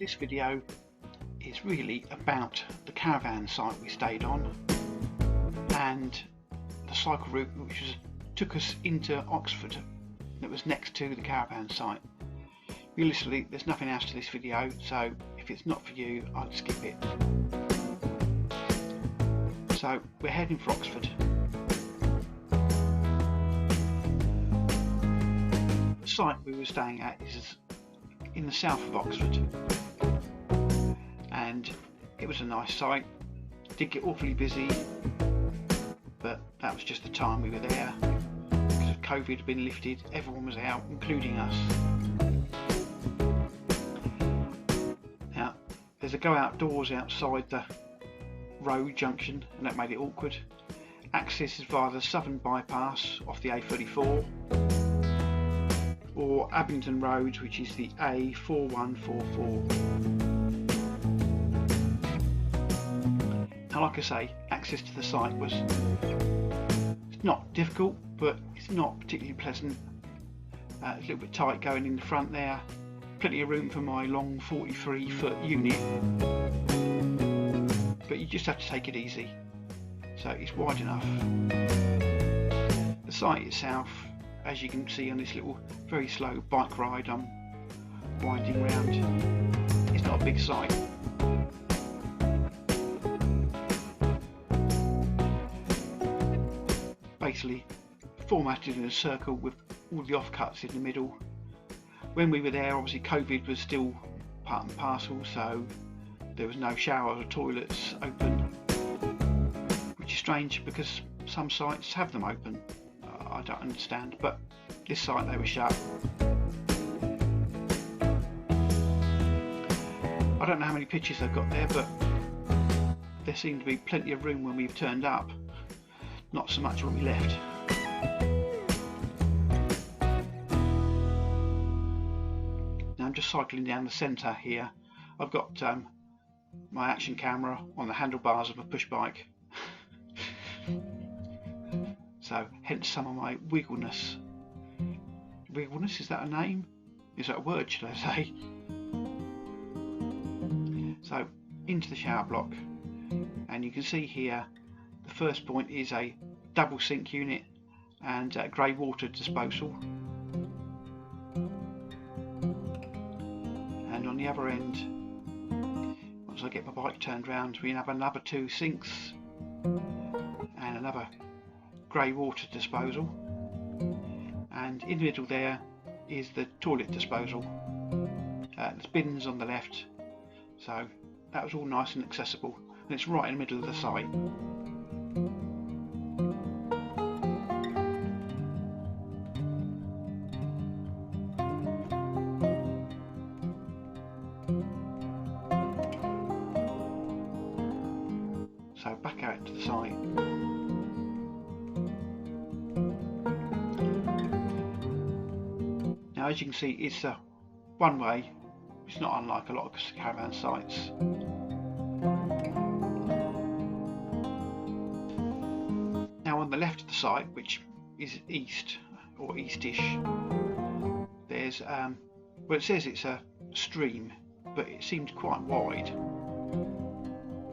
this video is really about the caravan site we stayed on and the cycle route which took us into Oxford that was next to the caravan site. Realistically, there's nothing else to this video, so if it's not for you, I'd skip it. So we're heading for Oxford. The site we were staying at is in the south of Oxford, and it was a nice site. It did get awfully busy, but that was just the time we were there. Because of COVID had been lifted, everyone was out, including us. Now, there's a go outdoors outside the road junction, and that made it awkward. Access is via the southern bypass off the A34 or Abingdon Road, which is the A4144. Now, like I say, access to the site was not difficult, but it's not particularly pleasant. It's a little bit tight going in the front there. Plenty of room for my long 43-foot unit, but you just have to take it easy. So it's wide enough. The site itself, as you can see on this little very slow bike ride I'm winding round, it's not a big site. Basically formatted in a circle with all the offcuts in the middle. When we were there, obviously COVID was still part and parcel, so there was no showers or toilets open, which is strange because some sites have them open. I don't understand, but this site they were shut. I don't know how many pictures they've got there, but there seemed to be plenty of room when we've turned up, not so much when we left. Now I'm just cycling down the centre here. I've got my action camera on the handlebars of a push bike. So hence some of my wiggleness. Wiggleness, is that a name? Is that a word, should I say? So into the shower block, and you can see here the first point is a double sink unit and grey water disposal, and on the other end, once I get my bike turned round, we have another two sinks and another grey water disposal, and in the middle there is the toilet disposal. There's bins on the left, so that was all nice and accessible, and it's right in the middle of the site. So back out to the site. Now, as you can see, it's a one way. It's not unlike a lot of caravan sites. Now on the left of the site, which is east or eastish, there's well, it says it's a stream, but it seemed quite wide,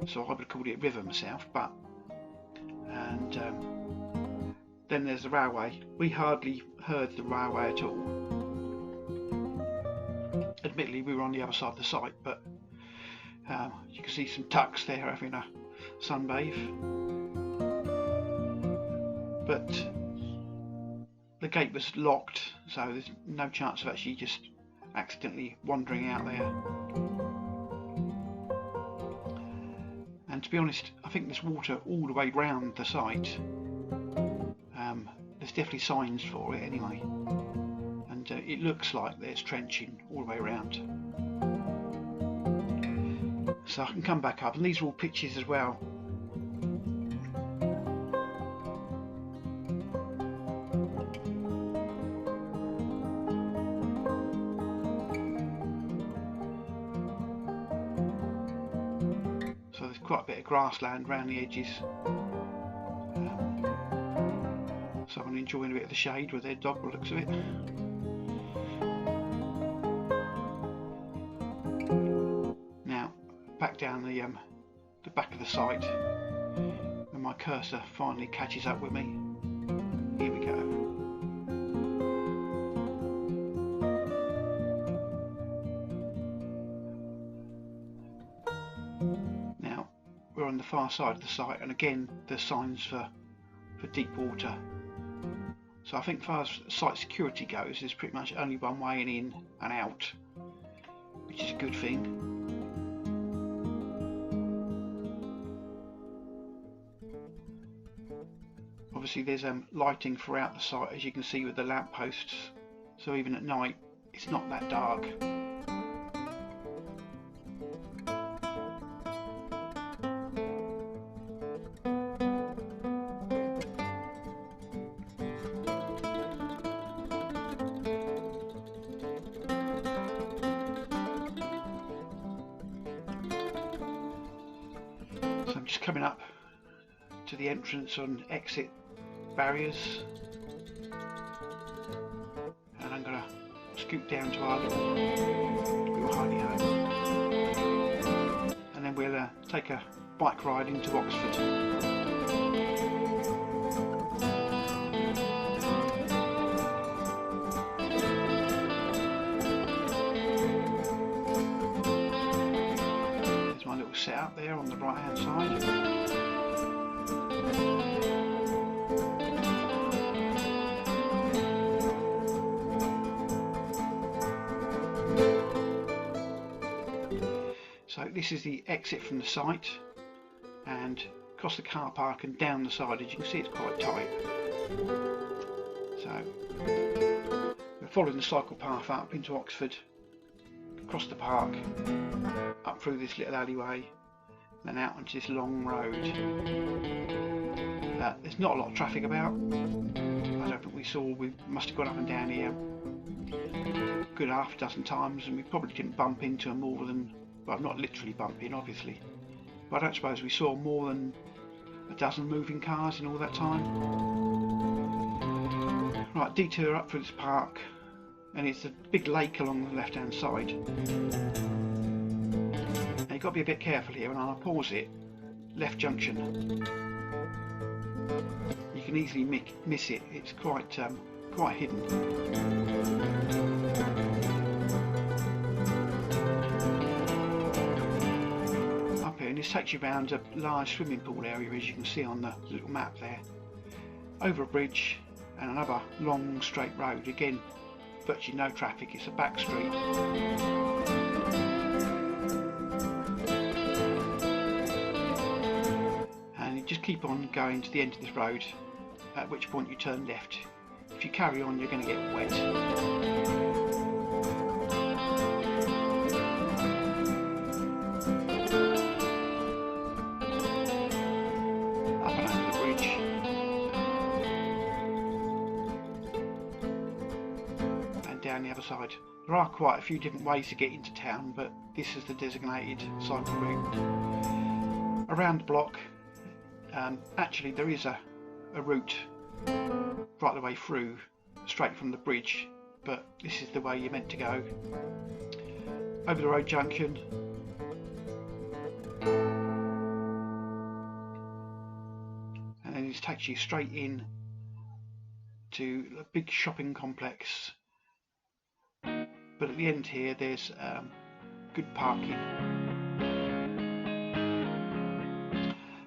so I would call it a river myself. But then there's the railway. We hardly heard the railway at all. Admittedly, we were on the other side of the site, but you can see some tucks there having a sunbathe. But the gate was locked, so there's no chance of actually just accidentally wandering out there. And to be honest, I think there's water all the way round the site. There's definitely signs for it anyway. And it looks like there's trenching all the way around. So I can come back up, and these are all pictures as well. So there's quite a bit of grassland around the edges. Someone enjoying a bit of the shade with their dog, by the looks of it. down the back of the site when my cursor finally catches up with me. Here we go. Now we're on the far side of the site, and again there's signs for deep water. So I think as far as site security goes, there's pretty much only one way in and out, which is a good thing. Obviously there's lighting throughout the site, as you can see with the lamp posts, so even at night it's not that dark. So I'm just coming up to the entrance on exit barriers, and I'm going to scoot down to our little hidey home, and then we'll take a bike ride into Oxford. There's my little setup there on the right hand side. So this is the exit from the site, and across the car park and down the side, as you can see, it's quite tight. So we're following the cycle path up into Oxford, across the park, up through this little alleyway, then out onto this long road. There's not a lot of traffic about. I don't think we must have gone up and down here a good half a dozen times, and we probably didn't bump into them more than, well, not literally bumping obviously, but I don't suppose we saw more than a dozen moving cars in all that time. Right, detour up through this park, and it's a big lake along the left hand side. Now you've got to be a bit careful here, and I'll pause it. Left junction. You can easily miss it. It's quite hidden. Up here, and this takes you around a large swimming pool area, as you can see on the little map there. Over a bridge and another long straight road. Again, virtually no traffic. It's a back street. Just keep on going to the end of this road, at which point you turn left. If you carry on, you're going to get wet. Up and over the bridge. And down the other side. There are quite a few different ways to get into town, but this is the designated cycle route. Around the block. Actually there is a route right the way through, straight from the bridge, but this is the way you're meant to go. Over the road junction, and then it takes you straight in to a big shopping complex, but at the end here there's good parking.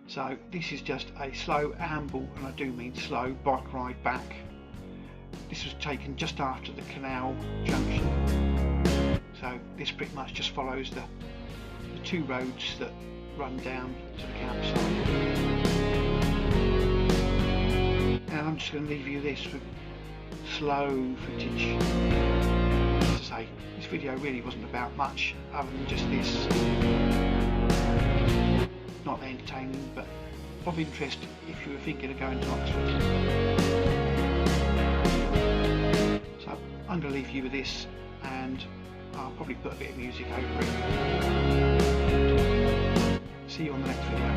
So this is just a slow amble, and I do mean slow, bike ride back. This was taken just after the canal junction. So this pretty much just follows the two roads that run down to the campsite. And I'm just going to leave you this with slow footage. As I say, this video really wasn't about much other than just this. Not entertaining, but of interest if you were thinking of going to Oxford. So I'm going to leave you with this, and I'll probably put a bit of music over it. See you on the next video.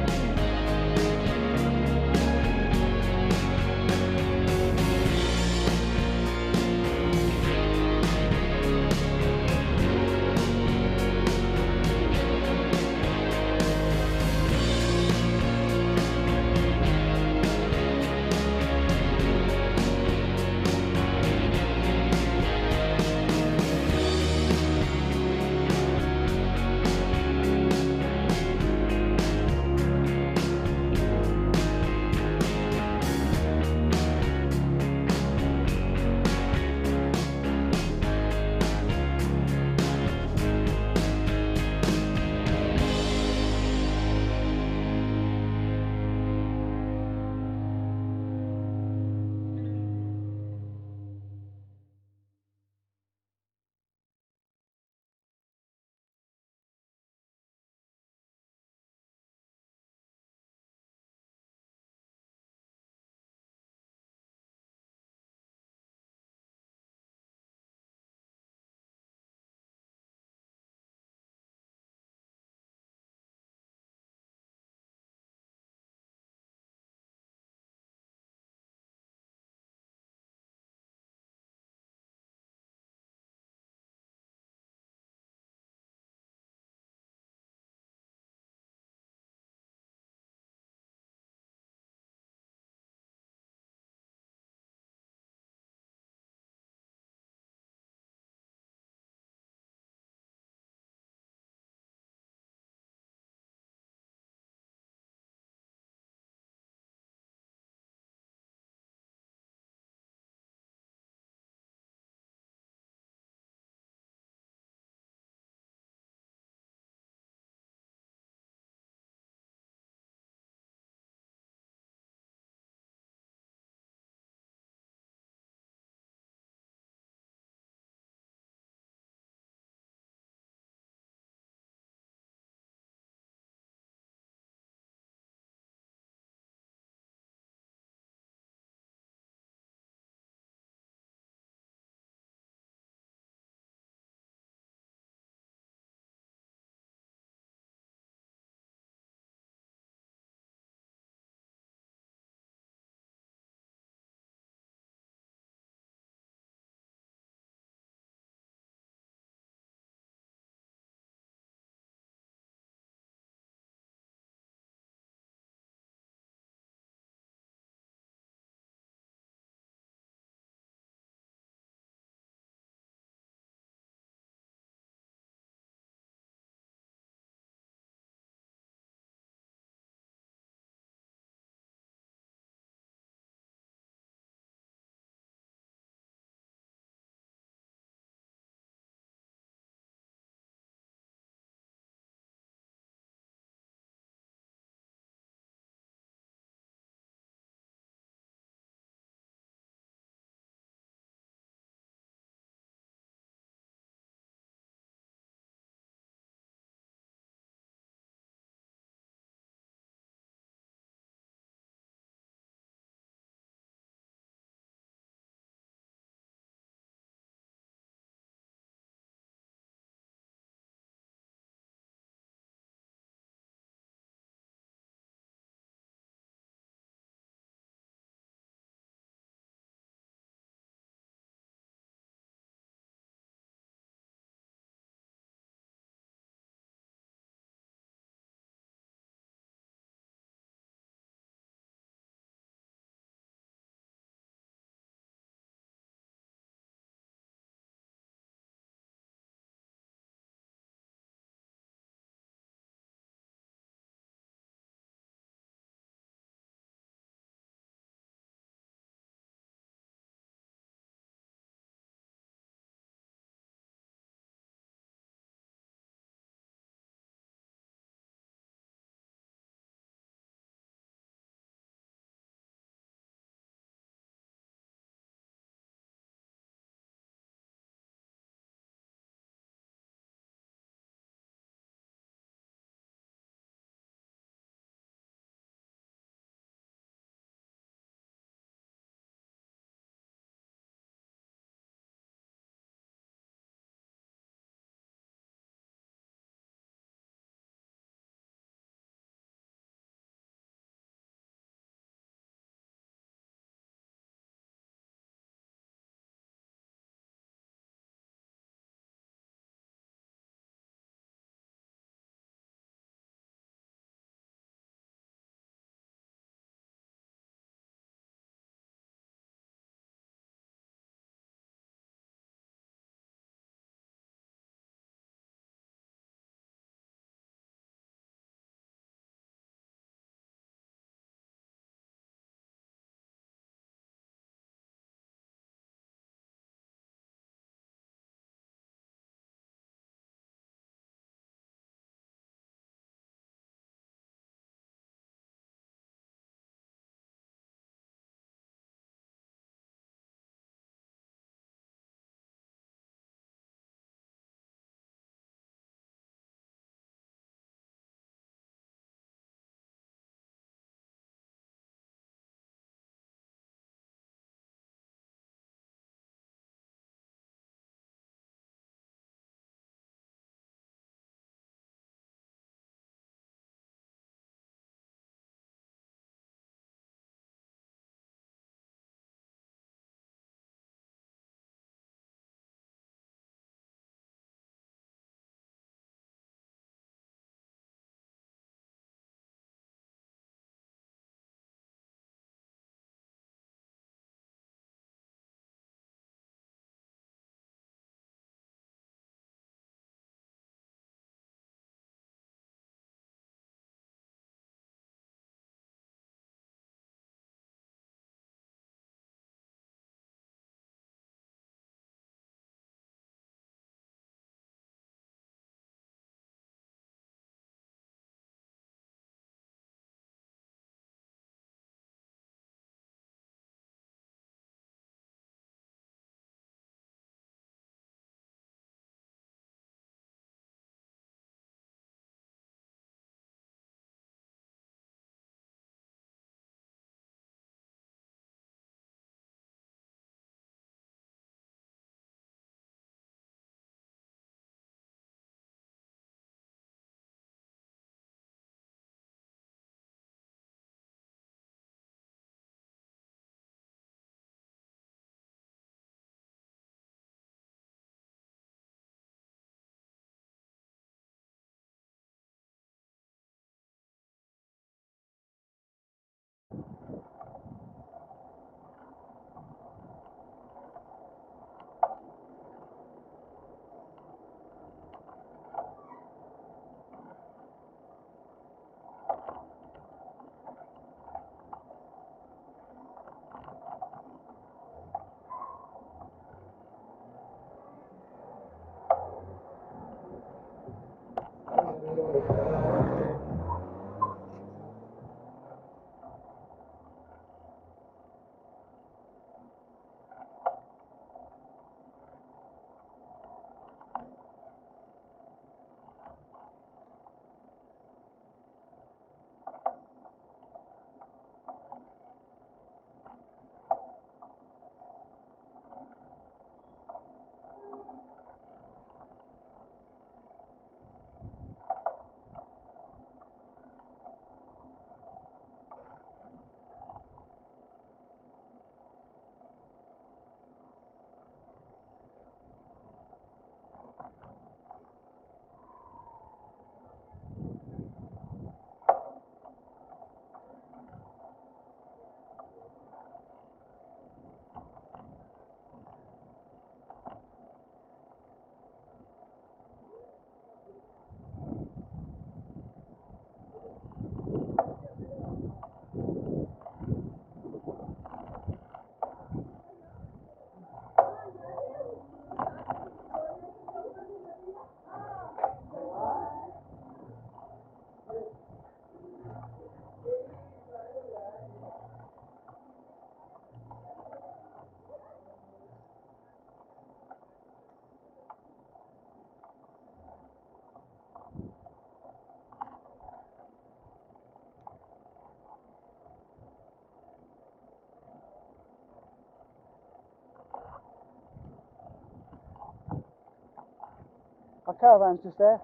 caravan's just there.